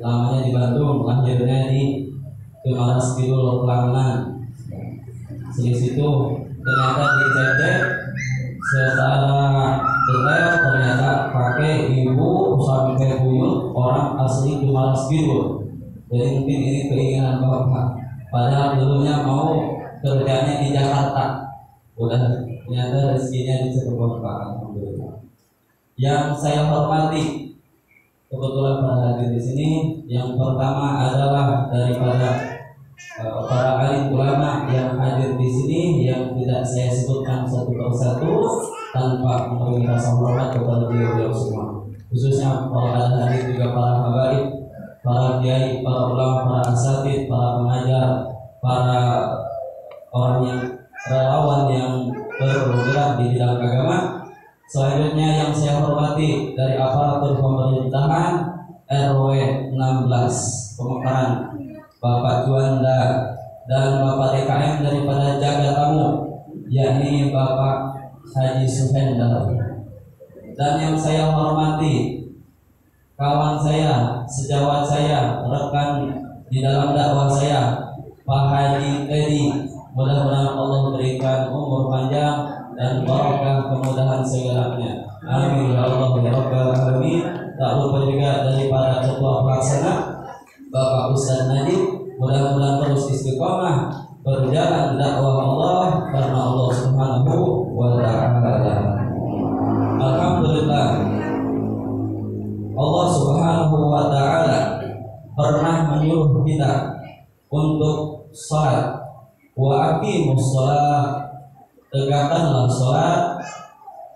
Lamanya di Bandung, lahirnya di Kemaras Kidul Pelangan. Di situ ternyata dicek secara detail, ternyata kakek, ibu, sampai buyut orang asli Kemaras Kidul. Jadi mungkin ini keinginan bapak. Padahal dulunya mau kerjanya di Jakarta. Udah ternyata rezekinya di Cirebon Pak. Alhamdulillah. Yang saya hormati, kebetulan pada hadir di sini, yang pertama adalah daripada para alim ulama yang hadir di sini, yang tidak saya sebutkan satu persatu tanpa memberi rasa hormat kepada beliau semua. Khususnya kalau ada hadir juga para habaib, para kiai, para ulama, para asatidz, para pengajar, para orang yang relawan yang bergerak di bidang agama. Selanjutnya yang saya hormati dari aparatur pemerintahan RW 16 Pemekaran, Bapak Juanda dan Bapak DKM daripada jaga tamu, yakni Bapak Haji Suhendar. Dan yang saya hormati kawan saya, sejawat saya, rekan di dalam dakwah saya, Pak Haji Edi. Mudah-mudahan Allah berikan umur panjang dan barakah kemudahan segalanya. Amin ya Allah ya Rabbal alamin. Tak lupa juga daripada ketua pelaksana Bapak Ustaz Najib. Mudah-mudahan terus istiqamah berjalan dakwah Allah karena Allah Subhanahu wa taala. Alhamdulillah, Allah Subhanahu wa taala pernah menyuruh kita untuk salat. Wa aqimus shalah, tegakkanlah salat.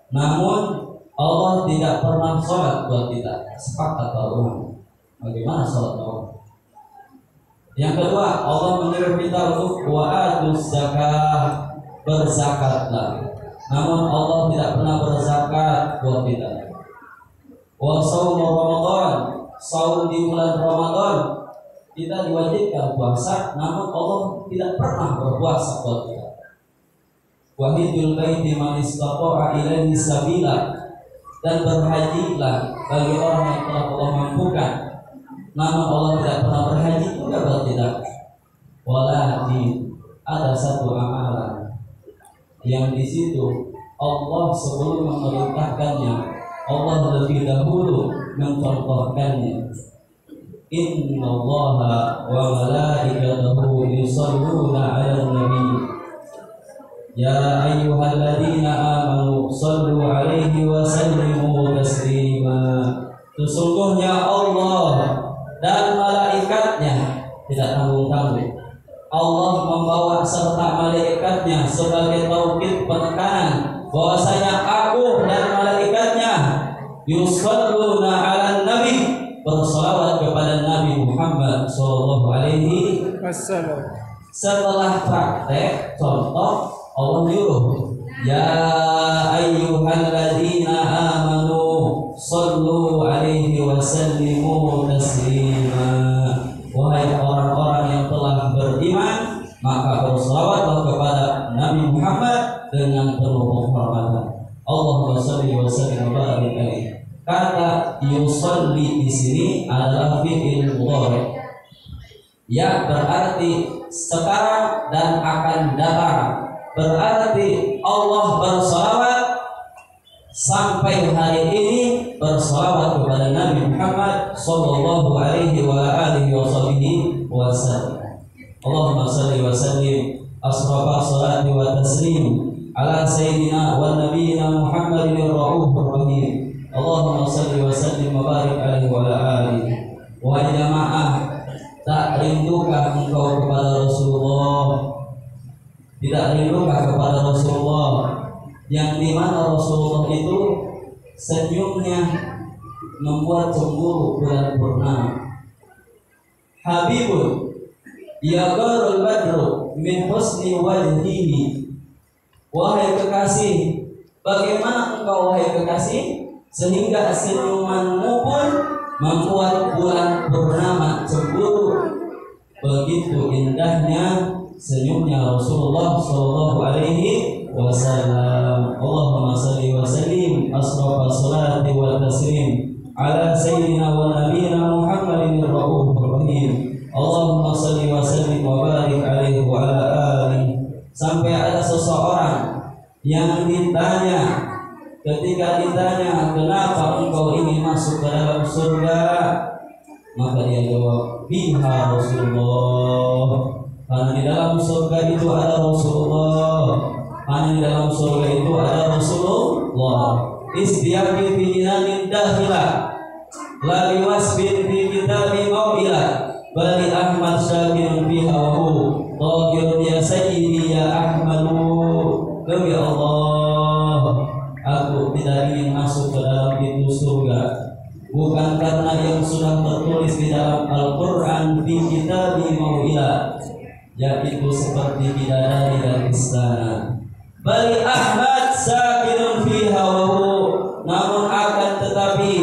Namun Allah tidak pernah salat buat kita. Sepakat ulama. Bagaimana salat Allah? Yang kedua, Allah menyuruh kita untuk wa'atuz zakah, berzakatlah. Namun Allah tidak pernah berzakat buat kita. Wa shaum Ramadan, saum di bulan Ramadan, kita diwajibkan puasa, namun Allah tidak pernah berpuasa buat kita. Wa hijjul baiti man istata'a ilaihi sabila, dan berhajilah bagi orang yang telah Allah mampukan. Namun Allah tidak pernah berhaji juga buat kita. Walakin ada satu amalan yang di situ Allah sebelum memerintahkannya, Allah lebih dahulu mencontohkannya. Innallaha wa malaikatahu yusholluna 'alan nabi. Ya ayyuhalladzina amanu shallu 'alaihi wa sallimu taslima. Sesungguhnya Allah dan malaikatnya, tidak tanggung-tanggung, Allah membawa serta malaikatnya sebagai taukid penekanan bahwasanya aku dan malaikatnya yusholluna 'alan nabi, bersolawat kepada Nabi Muhammad sallallahu alaihi wasallam. Setelah praktek contoh, Allah nyuruh, ya ayyuhalladzina amanu sallu alaihi wa sallimu taslima. Wahai orang-orang yang telah beriman, maka bersolawatlah kepada Nabi Muhammad dengan penuh penghormatan. Allahumma shalli wa sallim wa barik alaihi. Kata yusolli di sini adalah fi'il mudhari, ya berarti sekarang dan akan datang. Berarti Allah bersolawat sampai hari ini, bersolawat kepada Nabi Muhammad sallallahu alaihi wa alihi wasallam. Allahumma shalli wa sallim asrafa salati wa taslim ala sayyidina wa nabiyina Muhammadin ar-raufur rahim. Allahumma salli wa sallim wa barik alaihi wa ala alihi. Wa jamaah, tak rindukah engkau kepada Rasulullah? Tidak rindukah kepada Rasulullah yang dimana Rasulullah itu senyumnya membuat cemburu bulan purnama? Habibun yagharul badru min husni wajhihi. Wahai kekasih, bagaimana engkau wahai kekasih, sehingga senyumanmu pun membuat bulan purnama cemburu. Begitu indahnya senyumnya Rasulullah sallallahu alaihi wasallam. Allahumma shalli wa sallim asrafa salati wa taslim ala sayyidina wa nabiyina Muhammadin ar-raufur rahim. Allahumma shalli wa sallim sampai ada seseorang yang ditanya, ketika ditanya kenapa engkau ingin masuk ke dalam surga, maka dia jawab, biha Rasulullah, karena di dalam surga itu ada Rasulullah, karena di dalam surga itu ada Rasulullah. Istiaqi fi jinanin dakhilah, la liwasbin fi kitabi mau'ilah, bali Ahmad syakirun fi hawahu, tagirun ya sayyidi ya Ahmadu. Ya Allah, aku tidak ingin masuk ke dalam pintu surga bukan karena yang sudah tertulis di dalam Al-Quran fi kitabi mau'ilah, yaitu seperti bidadari dan istana. Bali Ahmad sakinun fi hawahu, namun akan tetapi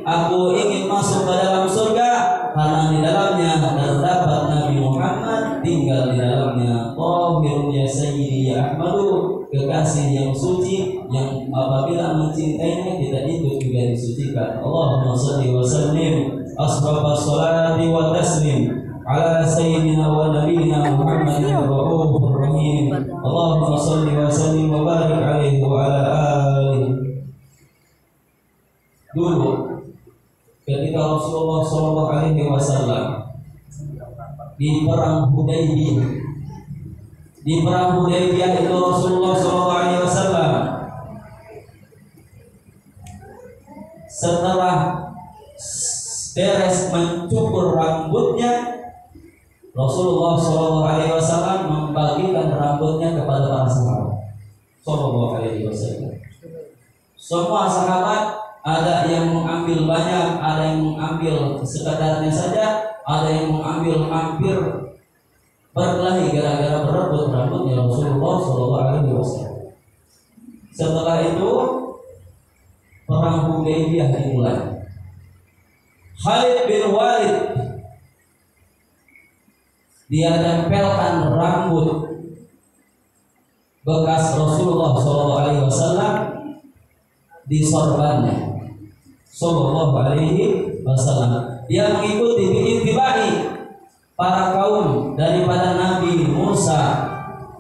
aku ingin masuk ke dalam surga karena di dalamnya terdapat Nabi Muhammad tinggal di dalamnya. Tahirun ya sayyidi ya Ahmadu, kekasih yang suci yang apabila mencintainya kita ikut juga disucikan. Allahumma shalli wa sallim asrafa sholati wa taslim ala sayyidina wa nabiyina Muhammadin ar-raufur rahim. Allahumma shalli wa sallim wa barik alaihi wa ala alihi. Dulu ketika Rasulullah sallallahu alaihi wasallam di perang Hudaybiyah itu Rasulullah sallallahu alaihi wasallam setelah beres mencukur rambutnya, Rasulullah sallallahu alaihi wasallam membagikan rambutnya kepada para sahabat sallallahu alaihi wasallam. Semua sahabat ada yang mengambil banyak, ada yang mengambil sekadarnya saja, ada yang mengambil hampir berkelahi gara-gara berebut rambutnya Rasulullah sallallahu alaihi wasallam. Setelah itu perang Hudaybiyah dimulai. Khalid bin Walid dia tempelkan rambut bekas Rasulullah sallallahu alaihi wasallam di sorbannya sallallahu alaihi wasallam. Dia mengikuti bi'ittiba'i para kaum daripada Nabi Musa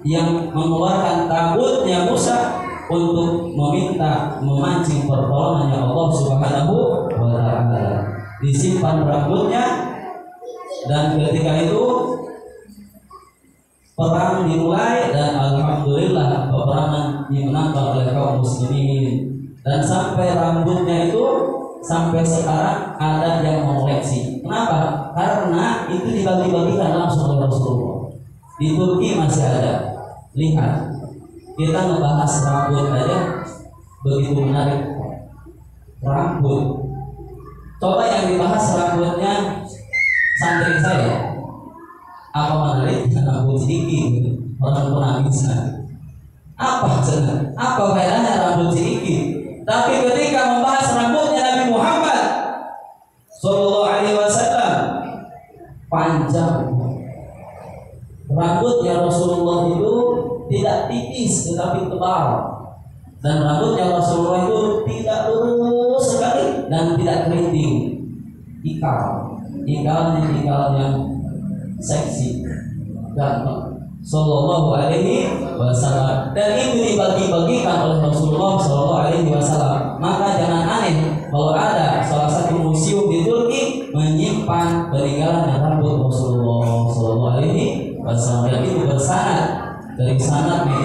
yang mengeluarkan tabutnya Musa untuk meminta memancing pertolongannya Allah Subhanahu wa taala. Disimpan rambutnya dan ketika itu perang dimulai dan alhamdulillah peperangan dimenangkan oleh kaum muslimin. Dan sampai rambutnya itu sampai sekarang ada yang mengoleksi. Kenapa? Karena itu dibagi-bagikan langsung oleh Rasulullah. Di Turki masih ada. Lihat, kita ngebahas rambut aja begitu menarik. Rambut. Coba yang dibahas rambutnya santri saya. Apa menarik? Rambut sedikit. Orang pernah bisa. Apa senang? Apa faedahnya rambut sedikit? Tapi ketika membahas rambutnya Nabi Muhammad sallallahu alaihi wasallam panjang. Rambutnya Rasulullah itu tidak tipis tetapi tebal. Dan rambutnya Rasulullah itu tidak lurus sekali dan tidak keriting. Ikalnya yang seksi, ganteng. Sallallahu alaihi wasallam. Dan itu dibagi-bagikan oleh Rasulullah sallallahu alaihi wasallam. Maka jangan aneh kalau ada salah satu museum di Turki menyimpan peninggalan rambut Rasulullah sallallahu alaihi wasallam. Dan itu bersanad dari sanadnya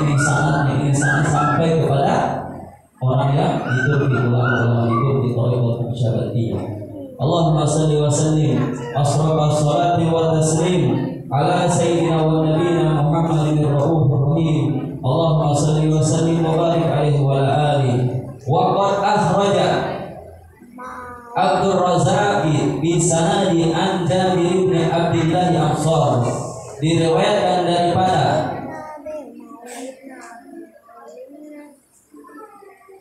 ini sampai kepada orang yang di Turki, ulama-ulama di Turki, Thariqat Syar'iyyah. Allahumma shalli wa sallim asrafa sholati wa taslim ala sayyidina wa nabiyina Muhammadin ar-raufur rahim. Allahumma shalli wa sallim wa barik alaihi wa ala alihi. Wa qad akhraja Abdur Razzaq bi sanadi an Jabir bin Abdullah Ansar, diriwayatkan daripada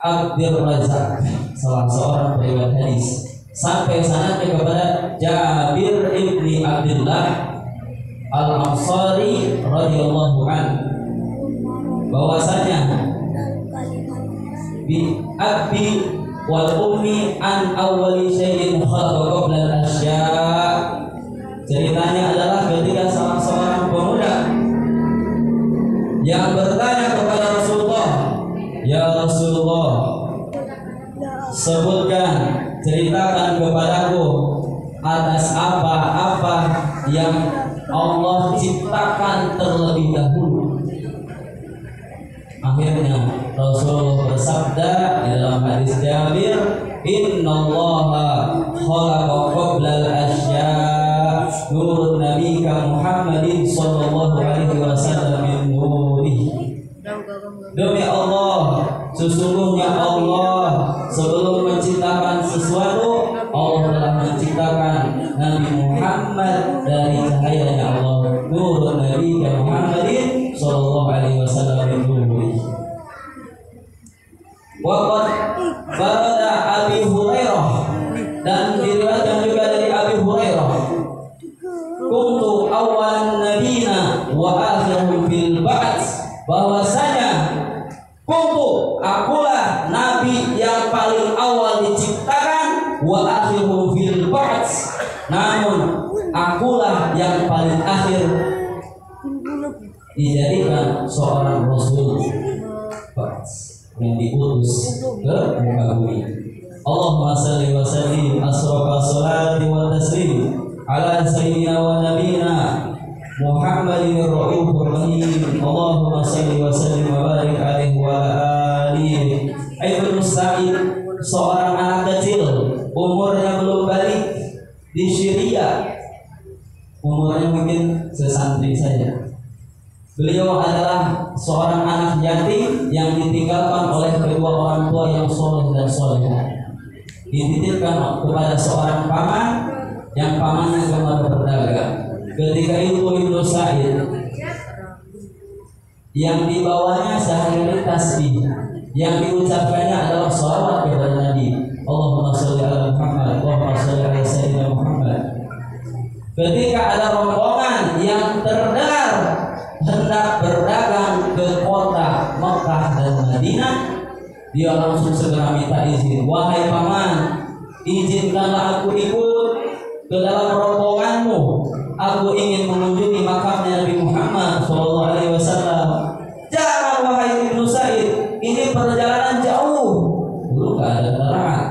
Abdur Razzaq, salah seorang periwayat hadis, sampai sanadnya kepada Jabir ibni Abdullah Al-Ansari radhiyallahu anhu bahwasanya bi abi wal ummi an awwali syai'in khalaqa qabla al-asya'. Ceritanya adalah ketika salah seorang pemuda yang bertanya kepada Rasulullah, "Ya Rasulullah, sebutkan, ceritakan kepadaku atas apa-apa yang Allah ciptakan terlebih dahulu." Akhirnya Rasul bersabda di dalam hadis Jabir, "Innallaha khalaqa qabla al-asya' nurun nabiyika Muhammadin sallallahu alaihi wasallam min nurih." Demi Allah, sesungguhnya Allah sebelum menciptakan sesuatu, Allah telah menciptakan Nabi Muhammad dari cahayanya Allah. Nurun nabiyika Muhammadin sallallahu alaihi wasallam min nurih. Waqad farada Abi Hurairah, dan diriwayatkan juga dari Abi Hurairah, kuntu awalan nabiyina wa akhiruhum bil ba'ts, bahwasanya kuntu, akulah nabi yang paling awal diciptakan, wa akhiruhum bil ba'ts, namun akulah yang paling akhir dijadikan seorang rasul yang diutus ke muka bumi. Allahumma salli wa sallim asrafa salati wa taslim ala sayyidina wa nabiyina Muhammadin ar-raufur rahim. Allahumma salli wa sallim wa barik alaihi wa alihi. Ibnu Sa'id, seorang anak kecil, umurnya belum balik, di Syria, umurnya mungkin sesantri saja. Beliau adalah seorang anak yatim yang ditinggalkan oleh kedua orang tua yang soleh dan soleha. Dititipkan kepada seorang paman yang pamannya gemar berdagang. Ketika itu Ibnu Sa'id yang dibawanya sehari-hari tasbih, yang diucapkannya adalah shalawat kepada Nabi. Allahumma sholli ala Muhammad, Allahumma sholli ala sayyidina Muhammad. Ketika ada rombongan yang terdengar hendak berdagang ke kota Mekah dan Madinah, dia langsung segera minta izin. "Wahai paman, izinkanlah aku ikut ke dalam rombonganmu. Aku ingin mengunjungi makamnya Nabi Muhammad SAW." "Jangan wahai Ibnu Sa'id, ini perjalanan jauh." Dulu gak ada kendaraan.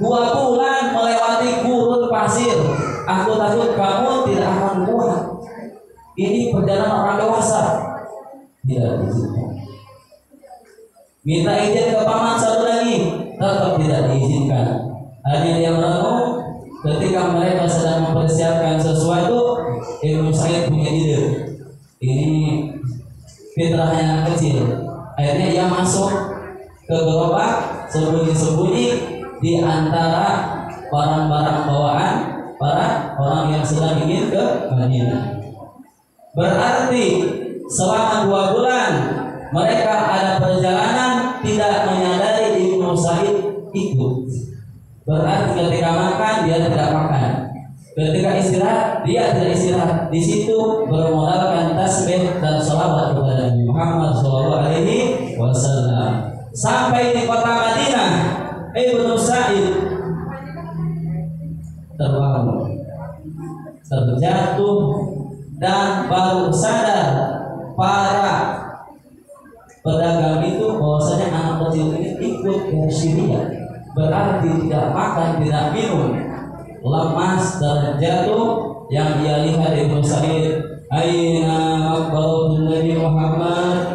2 bulan melewati gurun pasir. Aku takut kamu tidak akan kuat. Ini perjalanan orang dewasa. Tidak diizinkan. Minta izin ke paman satu lagi, tetap tidak diizinkan. Hanya dia merenung. Ketika mereka sedang mempersiapkan sesuatu, Ibnu Sa'id punya ide. Ini fitrahnya kecil. Akhirnya ia masuk ke gerobak sembunyi-sembunyi di antara barang-barang bawaan para orang yang sedang ingin ke Madinah. Berarti selama 2 bulan mereka ada perjalanan, tidak menyadari Ibnu Sa'id ikut. Berarti ketika makan dia tidak makan, ketika istirahat dia tidak istirahat. Di situ bermodalkan tasbih dan sholawat kepada Nabi Muhammad SAW. Sampai di kota Madinah, Ibnu Sa'id terbangun, terjatuh, dan baru sadar para pedagang itu bahwasanya anak kecil ini ikut ke Syria. Berarti tidak makan, tidak minum, lemas dan jatuh. Yang dia lihat Ibnu Sa'id, aina maqbaratun Nabi Muhammad